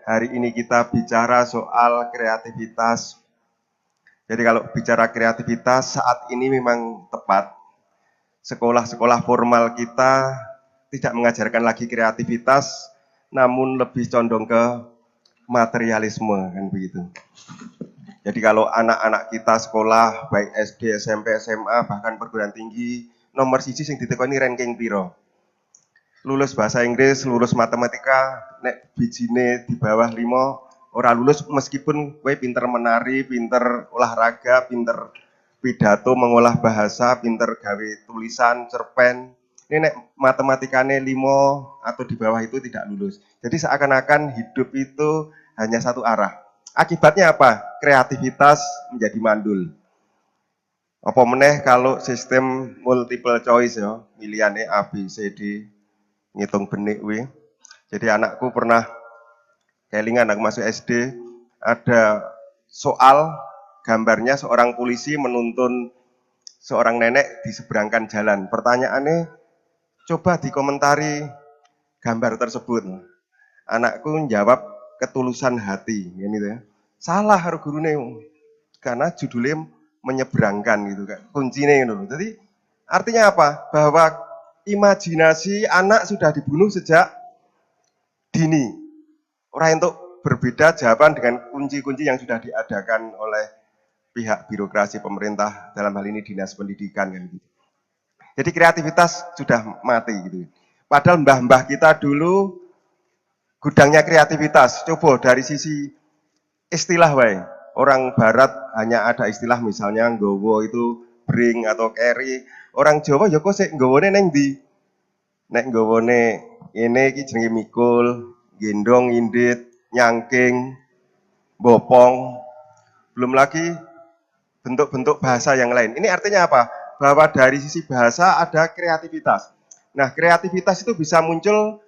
Hari ini kita bicara soal kreativitas. Jadi kalau bicara kreativitas saat ini memang tepat. Sekolah-sekolah formal kita tidak mengajarkan lagi kreativitas, namun lebih condong ke materialisme kan begitu. Jadi kalau anak-anak kita sekolah baik SD, SMP, SMA bahkan perguruan tinggi, nomor siji sing ditekoni ranking piro. Lulus bahasa Inggris, lulus matematika, nek bijine di bawah 5, ora lulus meskipun kowe pinter menari, pinter olahraga, pinter pidato, mengolah bahasa, pinter gawe tulisan, cerpen. Ini nek matematikane 5 atau di bawah itu tidak lulus. Jadi seakan-akan hidup itu hanya satu arah. Akibatnya apa? Kreativitas menjadi mandul. Apa meneh kalau sistem multiple choice ya, milihane A, B, C, D, ngitung benik kuwi. Jadi anakku pernah kelingan aku masuk SD, ada soal gambarnya seorang polisi menuntun seorang nenek diseberangkan jalan. Pertanyaannya, coba dikomentari gambar tersebut. Anakku menjawab ketulusan hati, gitu ya. Salah harus gurune karena judulnya menyeberangkan gitu kan. Kuncinya gitu. Jadi artinya apa? Bahwa imajinasi anak sudah dibunuh sejak dini. Orang untuk berbeda jawaban dengan kunci-kunci yang sudah diadakan oleh pihak birokrasi pemerintah, dalam hal ini dinas pendidikan kan gitu. Jadi kreativitas sudah mati gitu. Padahal mbah-mbah kita dulu gudangnya kreativitas. Coba dari sisi istilah wae. Orang barat hanya ada istilah misalnya nggowo itu bring atau carry. Orang Jawa ya kok sik nggowone neng ndi? Nek nggowone ini iki jenenge mikul, gendong, indit, nyangking, bopong. Belum lagi bentuk-bentuk bahasa yang lain. Ini artinya apa? Bahwa dari sisi bahasa ada kreativitas. Nah, kreativitas itu bisa muncul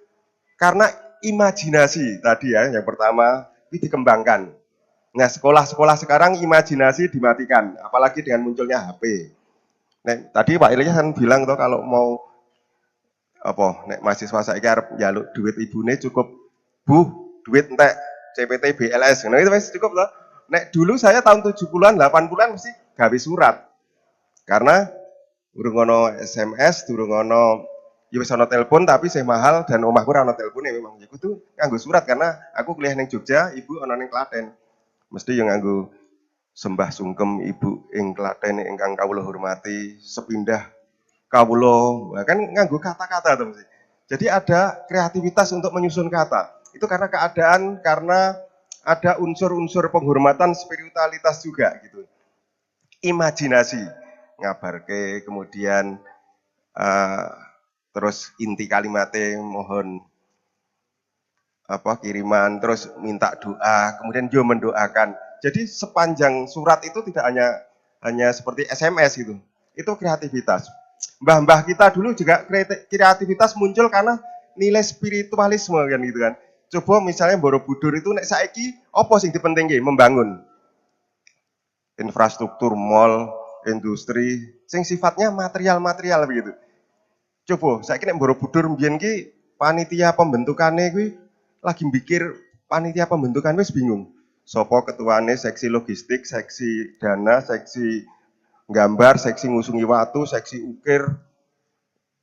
karena imajinasi tadi ya, yang pertama itu dikembangkan. Nah, sekolah-sekolah sekarang imajinasi dimatikan, apalagi dengan munculnya HP. Nah, tadi Pak Ilyas kan bilang toh kalau mau apa nek mahasiswa saiki arep njaluk duit ibune cukup duit entek CPT BLS. Nah, itu wis cukup toh. Nek dulu saya tahun 70-an, 80-an mesti gawe surat. Karena durung ono SMS, durung ono ya wis ono telepon tapi sing mahal dan omahku ora ono telepone memang. Ya kudu nganggo surat karena aku kuliah ning Jogja, ibu ono ning Klaten. Mesti yang nganggo sembah sungkem ibu ing Klaten ingkang kawula hormati, sepindah kawula, kan nganggo kata-kata to mesti. Jadi ada kreativitas untuk menyusun kata. Itu karena keadaan, karena ada unsur-unsur penghormatan spiritualitas juga gitu. Imajinasi ngabarke kemudian terus inti kalimatnya mohon apa kiriman terus minta doa kemudian dia mendoakan. Jadi sepanjang surat itu tidak hanya seperti SMS gitu. Itu kreativitas. Mbah-mbah kita dulu juga kreativitas muncul karena nilai spiritualisme kan gitu kan. Coba misalnya Borobudur itu nek saiki apa sing dipentingke membangun infrastruktur mall, industri sing sifatnya material-material begitu. Coba saiki nek Borobudur mbiyen ki panitia pembentukannya kuwi lagi mikir panitia pembentukan wis bingung. Sopo ketuane seksi logistik, seksi dana, seksi gambar, seksi ngusungi watu, seksi ukir,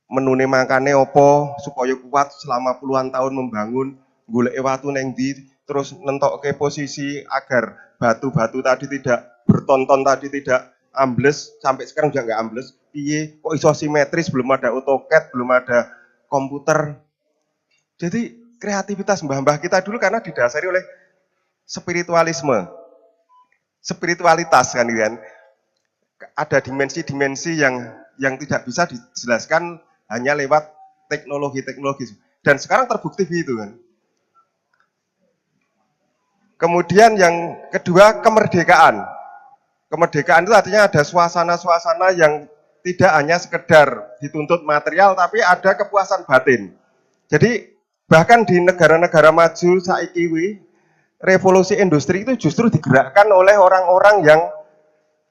menune makane opo supaya kuat selama puluhan tahun membangun, golek watu neng ndi, terus nentokke posisi agar batu-batu tadi tidak bertonton tadi tidak ambles, sampai sekarang juga nggak ambles. Piye kok iso simetris, belum ada AutoCAD, belum ada komputer. Jadi kreativitas mbah-mbah kita dulu karena didasari oleh spiritualisme, spiritualitas kan. Ada dimensi-dimensi yang tidak bisa dijelaskan hanya lewat teknologi-teknologi. Dan sekarang terbukti gitu kan. Kemudian yang kedua kemerdekaan. Kemerdekaan itu artinya ada suasana-suasana yang tidak hanya sekedar dituntut material tapi ada kepuasan batin. Jadi bahkan di negara-negara maju saiki revolusi industri itu justru digerakkan oleh orang-orang yang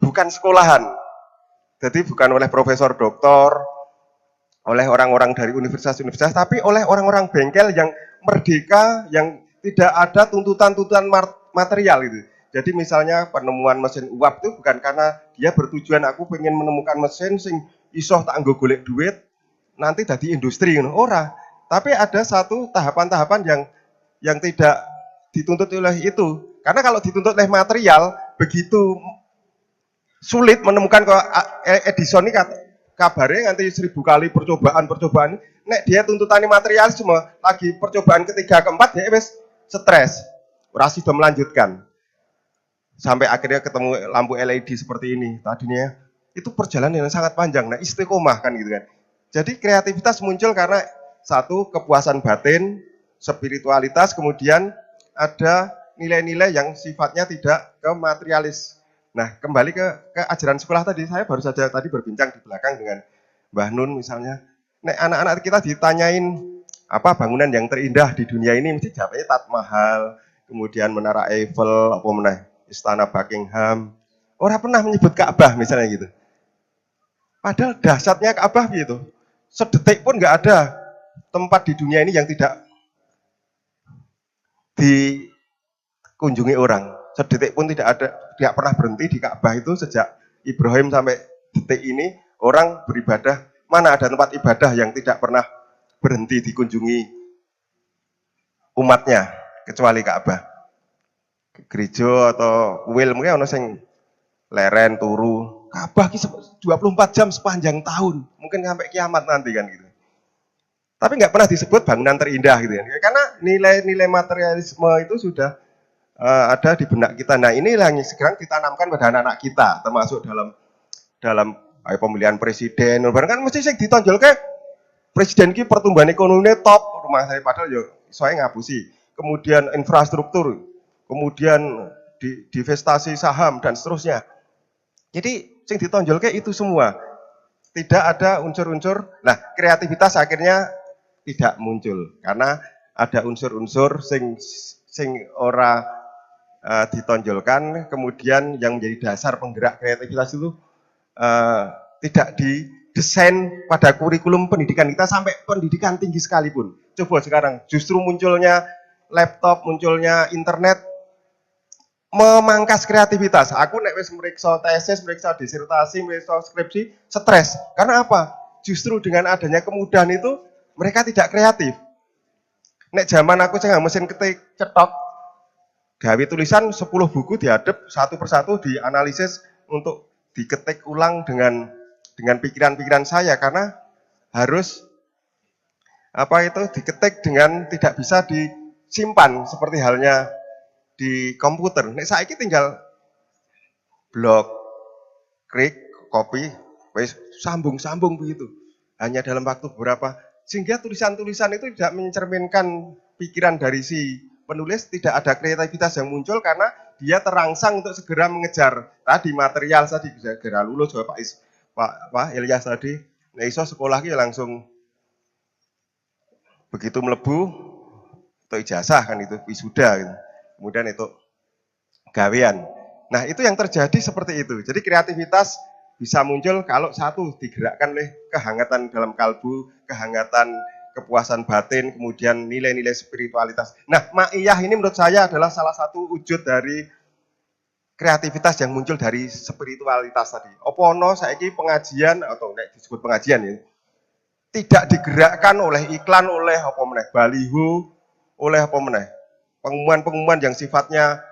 bukan sekolahan. Jadi bukan oleh profesor doktor, oleh orang-orang dari universitas-universitas, tapi oleh orang-orang bengkel yang merdeka, yang tidak ada tuntutan-tuntutan material gitu. Jadi misalnya penemuan mesin uap itu bukan karena dia bertujuan aku pengen menemukan mesin sing iso tak nggo golek duit nanti jadi industri ngono. Ora. Tapi ada satu tahapan-tahapan yang tidak dituntut oleh itu. Karena kalau dituntut oleh material begitu sulit menemukan kok Edison ini kabarnya nanti 1000 kali percobaan. Nek dia tuntutannya material semua lagi percobaan ketiga keempat dia wes stres. Ora sudah melanjutkan. Sampai akhirnya ketemu lampu LED seperti ini. Tadinya itu perjalanan yang sangat panjang. Nah, istiqomah kan gitu kan. Jadi kreativitas muncul karena satu kepuasan batin, spiritualitas, kemudian ada nilai-nilai yang sifatnya tidak ke materialis. Nah, kembali ke ajaran sekolah tadi, saya baru saja tadi berbincang di belakang dengan Mbah Nun misalnya. Nek anak-anak kita ditanyain apa bangunan yang terindah di dunia ini, mesti jawabnya Taj Mahal, kemudian Menara Eiffel, apa meneh, Istana Buckingham. Orang pernah menyebut Ka'bah misalnya gitu. Padahal dahsyatnya Ka'bah gitu. Sedetik pun nggak ada tempat di dunia ini yang tidak dikunjungi orang. Sedetik pun tidak pernah berhenti di Ka'bah itu sejak Ibrahim sampai detik ini orang beribadah. Mana ada tempat ibadah yang tidak pernah berhenti dikunjungi umatnya kecuali Ka'bah. Gereja atau kuil mungkin ono sing leren turu. Ka'bah ki 24 jam sepanjang tahun, mungkin sampai kiamat nanti kan gitu. Tapi nggak pernah disebut bangunan terindah gitu ya. Karena nilai-nilai materialisme itu sudah ada di benak kita. Nah, inilah yang sekarang ditanamkan pada anak-anak kita, termasuk dalam pemilihan presiden. Kan mesti sing ditonjol ke presiden ki pertumbuhan ekonominya top, rumah saya padahal yo saya ngapusi. Kemudian infrastruktur, kemudian divestasi saham dan seterusnya. Jadi sing ditonjol ke itu semua. Tidak ada unsur-unsur. Nah, kreativitas akhirnya tidak muncul karena ada unsur-unsur sing ora ditonjolkan, kemudian yang menjadi dasar penggerak kreativitas itu tidak didesain pada kurikulum pendidikan kita sampai pendidikan tinggi sekalipun. Coba sekarang justru munculnya laptop, munculnya internet memangkas kreativitas. Aku nek wis meriksa tesis, meriksa disertasi, meriksa skripsi, stres. Karena apa? Justru dengan adanya kemudahan itu mereka tidak kreatif. Nek zaman aku sing mesin ketik cetok, gawe tulisan 10 buku diadep satu persatu dianalisis untuk diketik ulang dengan pikiran-pikiran saya karena harus diketik dengan tidak bisa disimpan seperti halnya di komputer. Nek saiki tinggal blok, klik, copy, wis sambung begitu. Hanya dalam waktu beberapa sehingga tulisan-tulisan itu tidak mencerminkan pikiran dari si penulis, tidak ada kreativitas yang muncul karena dia terangsang untuk segera mengejar tadi material tadi segera lulus Pak Ilyas tadi. Nah, iso sekolah ki langsung begitu melebu atau ijazah kan itu wisuda gitu. Kemudian itu gawean. Nah, itu yang terjadi seperti itu. Jadi kreativitas bisa muncul kalau satu digerakkan oleh kehangatan dalam kalbu, kehangatan kepuasan batin, kemudian nilai-nilai spiritualitas. Nah, ma'iyah ini menurut saya adalah salah satu wujud dari kreativitas yang muncul dari spiritualitas tadi. Opono saiki pengajian atau disebut pengajian ya, tidak digerakkan oleh iklan, oleh apa meneh baliho, oleh apa meneh pengumuman-pengumuman yang sifatnya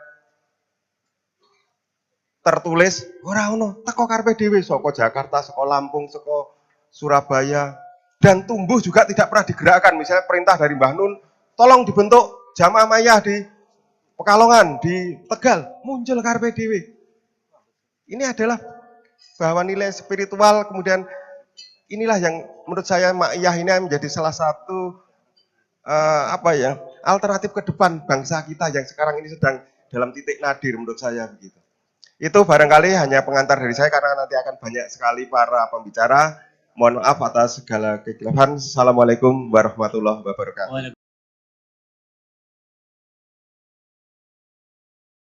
tertulis, ora ono, teko karepe dhewe saka Jakarta, saka Lampung, saka Surabaya, dan tumbuh juga tidak pernah digerakkan. Misalnya perintah dari Mbah Nun, tolong dibentuk jamaah mayah di Pekalongan, di Tegal, muncul karepe dhewe. Ini adalah bahwa nilai spiritual, kemudian inilah yang menurut saya ma'iyah ini menjadi salah satu alternatif ke depan bangsa kita yang sekarang ini sedang dalam titik nadir menurut saya begitu. Itu barangkali hanya pengantar dari saya karena nanti akan banyak sekali para pembicara. Mohon maaf atas segala kekhilafan. Assalamualaikum warahmatullahi wabarakatuh.